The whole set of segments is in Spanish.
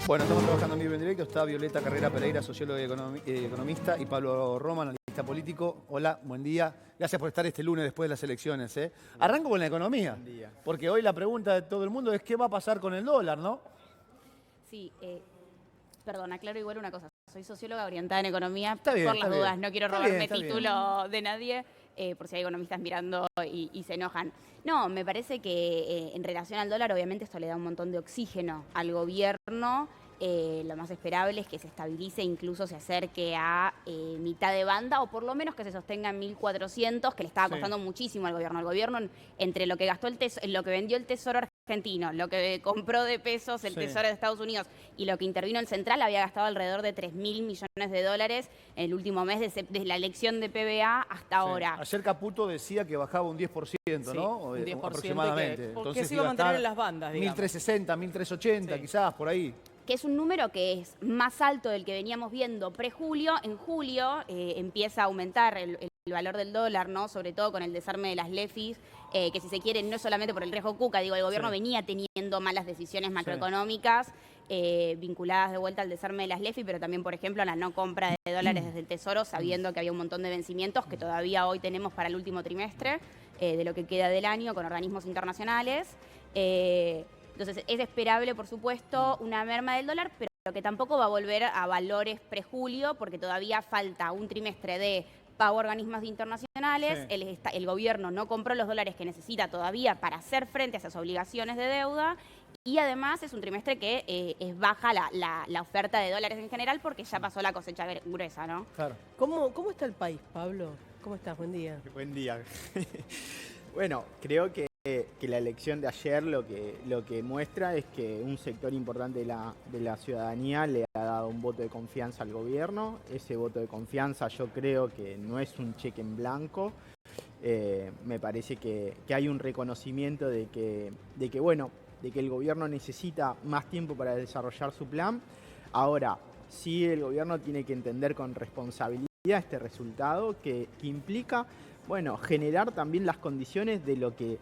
Bueno, estamos trabajando en vivo en directo. Está Violeta Carrera Pereira, socióloga y economista, y Pablo Roma, analista político. Hola, buen día. Gracias por estar este lunes después de las elecciones. Arranco con la economía, buen día. Porque hoy la pregunta de todo el mundo es ¿qué va a pasar con el dólar, no? Sí, perdón, aclaro igual una cosa. Soy socióloga orientada en economía, Está bien, por las dudas. bien. No quiero Está robarme bien, está título bien. de nadie, por si hay economistas mirando y se enojan. No, me parece que en relación al dólar, obviamente esto le da un montón de oxígeno al gobierno. Lo más esperable es que se estabilice, incluso se acerque a mitad de banda, o por lo menos que se sostenga en 1.400, que le estaba costando muchísimo al gobierno. El gobierno, entre lo que gastó lo que vendió el Tesoro argentino, lo que compró de pesos el Tesoro de Estados Unidos y lo que intervino el Central, había gastado alrededor de 3.000 millones de dólares en el último mes desde la elección de PBA hasta ahora. Ayer Caputo decía que bajaba un 10%, ¿no? Un 10% aproximadamente. Porque se iba a mantener en las bandas, digamos. 1.360, 1.380, quizás, por ahí. Que es un número que es más alto del que veníamos viendo pre-julio. En julio empieza a aumentar el valor del dólar, ¿no? Sobre todo con el desarme de las LEFIs, que si se quiere no es solamente por el riesgo Cuca, digo, el gobierno venía teniendo malas decisiones macroeconómicas vinculadas de vuelta al desarme de las LEFI, pero también, por ejemplo, a la no compra de dólares desde el Tesoro, sabiendo que había un montón de vencimientos que todavía hoy tenemos para el último trimestre de lo que queda del año con organismos internacionales. Entonces, es esperable, por supuesto, una merma del dólar, pero que tampoco va a volver a valores pre-julio, porque todavía falta un trimestre de pago a organismos internacionales. El gobierno no compró los dólares que necesita todavía para hacer frente a esas obligaciones de deuda. Y además es un trimestre que es baja la oferta de dólares en general, porque ya pasó la cosecha gruesa, ¿no? Claro. ¿Cómo está el país, Pablo? ¿Cómo estás? Buen día. Buen día. Bueno, creo que la elección de ayer lo que muestra es que un sector importante de la ciudadanía le ha dado un voto de confianza al gobierno. Ese voto de confianza yo creo que no es un cheque en blanco. Me parece que hay un reconocimiento de que el gobierno necesita más tiempo para desarrollar su plan. Ahora, sí, el gobierno tiene que entender con responsabilidad este resultado que implica, generar también las condiciones de lo que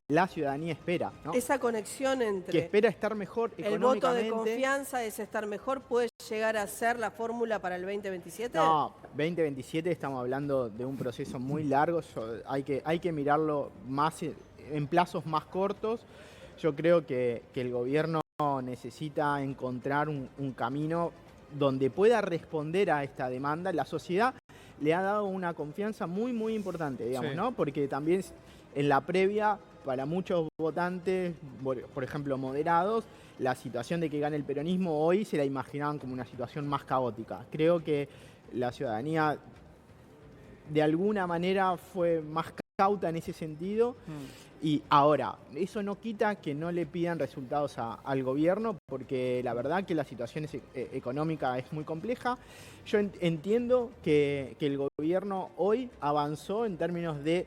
la ciudadanía espera, ¿no? Esa conexión entre... Que espera estar mejor económicamente. El voto de confianza es estar mejor, ¿puede llegar a ser la fórmula para el 2027? No, 2027 estamos hablando de un proceso muy largo, hay que mirarlo más en plazos más cortos. Yo creo que el gobierno necesita encontrar un camino donde pueda responder a esta demanda. La sociedad le ha dado una confianza muy, muy importante, digamos, ¿no? Porque también en la previa, para muchos votantes, por ejemplo, moderados, la situación de que gane el peronismo hoy se la imaginaban como una situación más caótica. Creo que la ciudadanía de alguna manera fue más cauta en ese sentido. Y ahora, eso no quita que no le pidan resultados al gobierno, porque la verdad que la situación económica es muy compleja. Yo entiendo que el gobierno hoy avanzó en términos de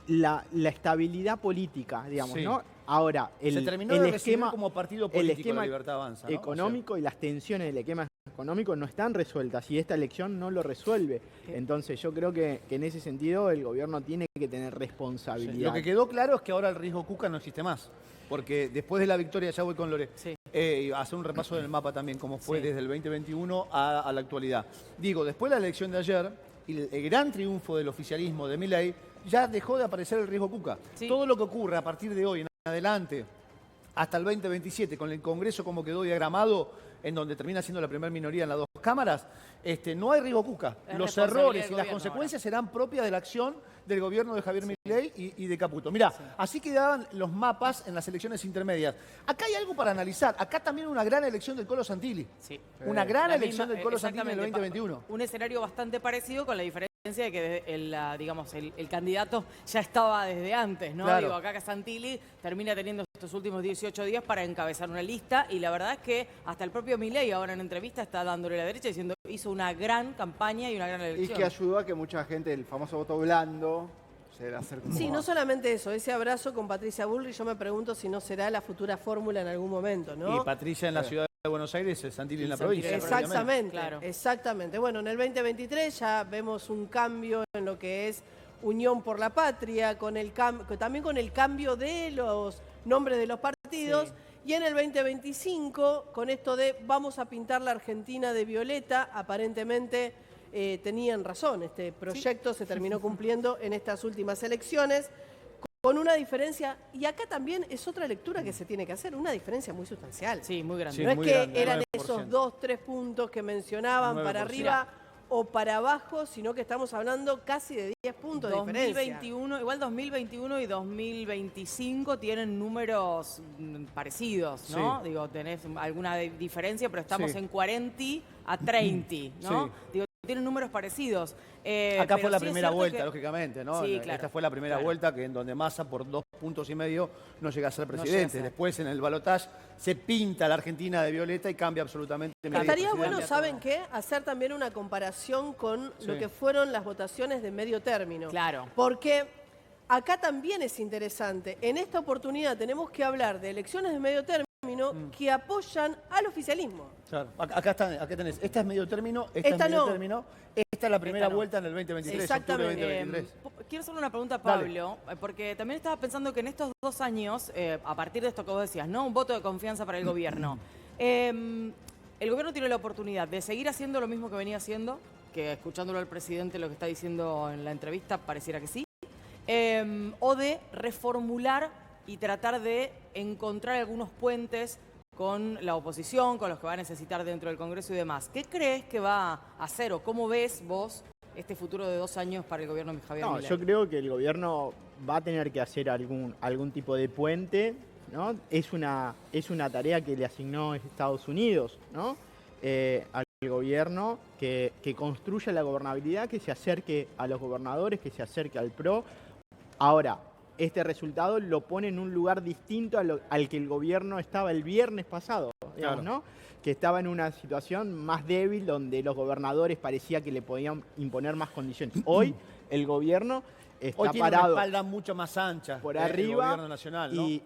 la estabilidad política, digamos, ¿no? Ahora, se terminó de esquema como partido político, el esquema Libertad Avanza, ¿no? económico y las tensiones del esquema económico no están resueltas y esta elección no lo resuelve. Entonces yo creo que en ese sentido el gobierno tiene que tener responsabilidad. Lo que quedó claro es que ahora el riesgo Cuca no existe más, porque después de la victoria, ya voy con Lore, hacer un repaso del mapa también, cómo fue desde el 2021 a la actualidad. Digo, después de la elección de ayer, y el gran triunfo del oficialismo de Milei, ya dejó de aparecer el riesgo Cuca. Todo lo que ocurre a partir de hoy en adelante, hasta el 2027, con el Congreso como quedó diagramado, en donde termina siendo la primera minoría en las dos cámaras, no hay riesgo Cuca. Los errores y las consecuencias serán propias de la acción del gobierno de Javier Milei y de Caputo. Mirá, así quedaban los mapas en las elecciones intermedias. Acá hay algo para analizar. Acá también una gran elección del Colo Santilli. Una gran elección del Colo Santilli en el 2021. Un escenario bastante parecido, con la diferencia de que el candidato ya estaba desde antes, ¿no? Claro. Digo, acá Santilli termina teniendo estos últimos 18 días para encabezar una lista, y la verdad es que hasta el propio Milei ahora en entrevista está dándole la derecha diciendo que hizo una gran campaña y una gran elección. Y que ayudó a que mucha gente, el famoso voto blando, se la acerque. Sí, no solamente eso, ese abrazo con Patricia Bullrich, yo me pregunto si no será la futura fórmula en algún momento, ¿no? Y Patricia en la ciudad de Buenos Aires, Santilli en la provincia. Exactamente, claro. Exactamente. Bueno, en el 2023 ya vemos un cambio en lo que es Unión por la Patria, también con el cambio de los nombres de los partidos. Y en el 2025, con esto de vamos a pintar la Argentina de violeta, aparentemente tenían razón. Este proyecto se terminó cumpliendo en estas últimas elecciones, con una diferencia, y acá también es otra lectura que se tiene que hacer, una diferencia muy sustancial. Sí, muy grande. Sí, No es muy que grande, eran 9%. esos 2, 3 puntos que mencionaban 9%. para arriba o para abajo, sino que estamos hablando casi de 10 puntos de diferencia. 2021, igual 2021 y 2025 tienen números parecidos, ¿no? Sí. Digo, tenés alguna diferencia, pero estamos Sí. en 40 a 30, ¿no? Sí. Digo, tienen números parecidos. Acá pero fue la sí es primera cierto vuelta, que- lógicamente, ¿no? Sí, claro, Esta fue la primera claro. vuelta que en donde Massa por 2,5 puntos no llega a ser No llega a presidente. ser. Después en el balotaje se pinta la Argentina de violeta y cambia absolutamente. Milei Estaría presidente. bueno, ¿saben qué? Hacer también una comparación con lo Sí. que fueron las votaciones de medio término. Claro. Porque acá también es interesante. En esta oportunidad tenemos que hablar de elecciones de medio término que apoyan al oficialismo. Claro. Acá tenés. Esta es medio término, esta Esta es medio no. término, esta es la primera Esta no. vuelta en el 2023. Exactamente. Octubre 2023. Quiero hacerle una pregunta a Dale. Pablo, porque también estaba pensando que en estos 2 años, a partir de esto que vos decías, ¿no? Un voto de confianza para el gobierno. El gobierno tiene la oportunidad de seguir haciendo lo mismo que venía haciendo, que escuchándolo al presidente lo que está diciendo en la entrevista pareciera que sí, o de reformular y tratar de encontrar algunos puentes con la oposición, con los que va a necesitar dentro del Congreso y demás. ¿Qué crees que va a hacer o cómo ves vos este futuro de 2 años para el gobierno de Javier No, Milei? yo creo que el gobierno va a tener que hacer algún tipo de puente, ¿no? Es una tarea que le asignó Estados Unidos, ¿no? Al gobierno que construya la gobernabilidad, que se acerque a los gobernadores, que se acerque al PRO. Ahora, este resultado lo pone en un lugar distinto al que el gobierno estaba el viernes pasado, digamos, Claro. ¿no? Que estaba en una situación más débil donde los gobernadores parecía que le podían imponer más condiciones. Hoy el gobierno está Hoy tiene una parado espalda mucho más ancha por el arriba gobierno nacional, ¿no? y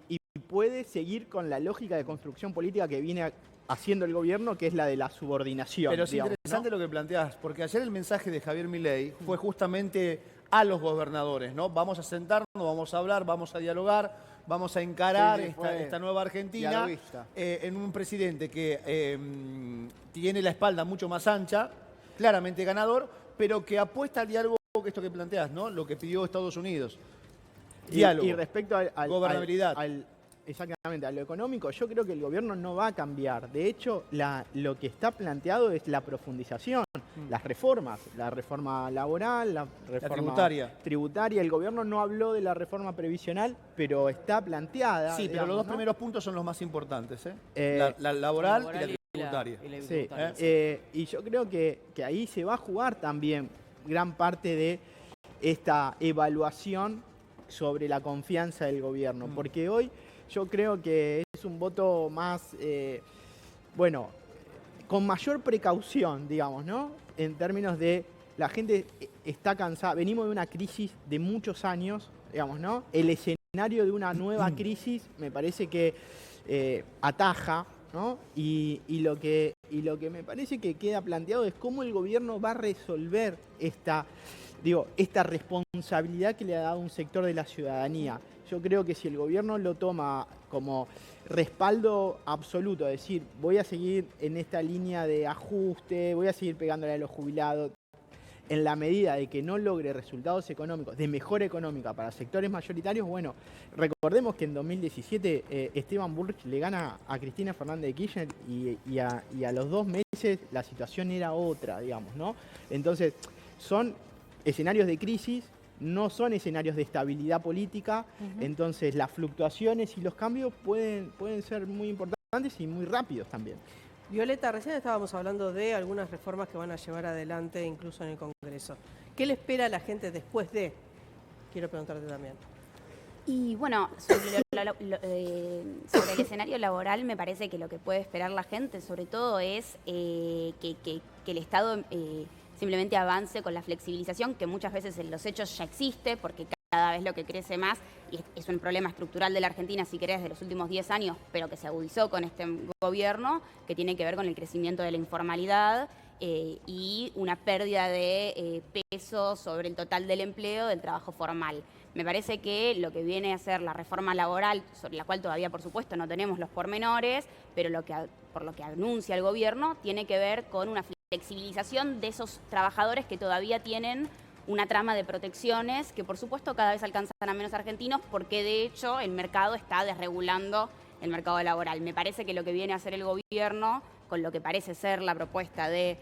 puede seguir con la lógica de construcción política que viene haciendo el gobierno, que es la de la subordinación. Pero es digamos, interesante ¿no? lo que planteás, porque ayer el mensaje de Javier Milei fue justamente a los gobernadores, ¿no? Vamos a sentarnos, vamos a hablar, vamos a dialogar, vamos a encarar Sí, fue esta nueva Argentina dialoguista. en un presidente que tiene la espalda mucho más ancha, claramente ganador, pero que apuesta al diálogo, que esto que planteás, ¿no? Lo que pidió Estados Unidos. Diálogo. Y respecto Gobernabilidad. Exactamente, a lo económico, yo creo que el gobierno no va a cambiar. De hecho, lo que está planteado es la profundización, las reformas, la reforma laboral, la reforma tributaria. El gobierno no habló de la reforma previsional, pero está planteada. Sí, pero digamos, los dos ¿no? primeros puntos son los más importantes, la laboral y la tributaria. y la Sí, tributaria. y yo creo que ahí se va a jugar también gran parte de esta evaluación sobre la confianza del gobierno, porque hoy yo creo que es un voto más, con mayor precaución, digamos, ¿no? En términos de la gente está cansada, venimos de una crisis de muchos años, digamos, ¿no? El escenario de una nueva crisis me parece que ataja, ¿no? Y lo que me parece que queda planteado es cómo el gobierno va a resolver esta responsabilidad que le ha dado un sector de la ciudadanía. Yo creo que si el gobierno lo toma como respaldo absoluto, es decir, voy a seguir en esta línea de ajuste, voy a seguir pegándole a los jubilados, en la medida de que no logre resultados económicos, de mejora económica para sectores mayoritarios, bueno, recordemos que en 2017 Esteban Bullrich le gana a Cristina Fernández de Kirchner y a los 2 meses la situación era otra, digamos, ¿no? Entonces, son escenarios de crisis, no son escenarios de estabilidad política, entonces las fluctuaciones y los cambios pueden ser muy importantes y muy rápidos también. Violeta, recién estábamos hablando de algunas reformas que van a llevar adelante incluso en el Congreso. ¿Qué le espera a la gente después de? Quiero preguntarte también. Y bueno, sobre el escenario laboral me parece que lo que puede esperar la gente sobre todo es que el Estado simplemente avance con la flexibilización, que muchas veces en los hechos ya existe, porque cada vez lo que crece más, y es un problema estructural de la Argentina, si querés, de los últimos 10 años, pero que se agudizó con este gobierno, que tiene que ver con el crecimiento de la informalidad y una pérdida de peso sobre el total del empleo del trabajo formal. Me parece que lo que viene a ser la reforma laboral, sobre la cual todavía por supuesto no tenemos los pormenores, pero por lo que anuncia el gobierno, tiene que ver con una flexibilización de esos trabajadores que todavía tienen una trama de protecciones que por supuesto cada vez alcanzan a menos argentinos porque de hecho el mercado está desregulando el mercado laboral. Me parece que lo que viene a hacer el gobierno, con lo que parece ser la propuesta de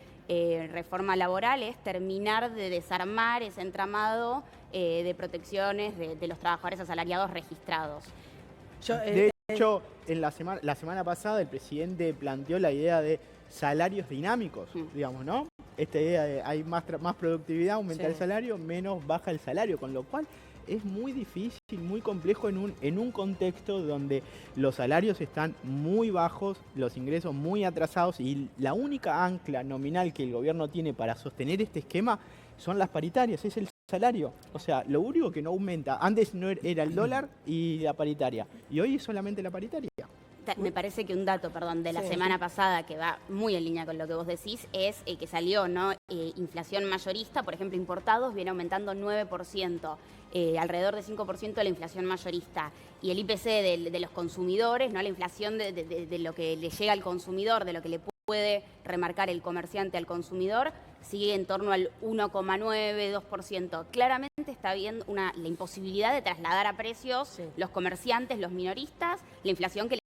reforma laboral, es terminar de desarmar ese entramado de protecciones de los trabajadores asalariados registrados. De hecho, en la semana pasada el presidente planteó la idea de salarios dinámicos, digamos, ¿no? Esta idea de hay más productividad, aumenta el salario, menos baja el salario, con lo cual es muy difícil, muy complejo en un contexto donde los salarios están muy bajos, los ingresos muy atrasados y la única ancla nominal que el gobierno tiene para sostener este esquema son las paritarias, es el salario. O sea, lo único que no aumenta, antes no era el dólar y la paritaria, y hoy es solamente la paritaria. Me parece que un dato, de la semana pasada, que va muy en línea con lo que vos decís, es que salió, ¿no? Inflación mayorista, por ejemplo, importados viene aumentando 9%, alrededor de 5% la inflación mayorista. Y el IPC de los consumidores, ¿no? La inflación de lo que le llega al consumidor, de lo que le puede remarcar el comerciante al consumidor, sigue en torno al 1,9, 2%. Claramente está habiendo la imposibilidad de trasladar a precios los comerciantes, los minoristas, la inflación que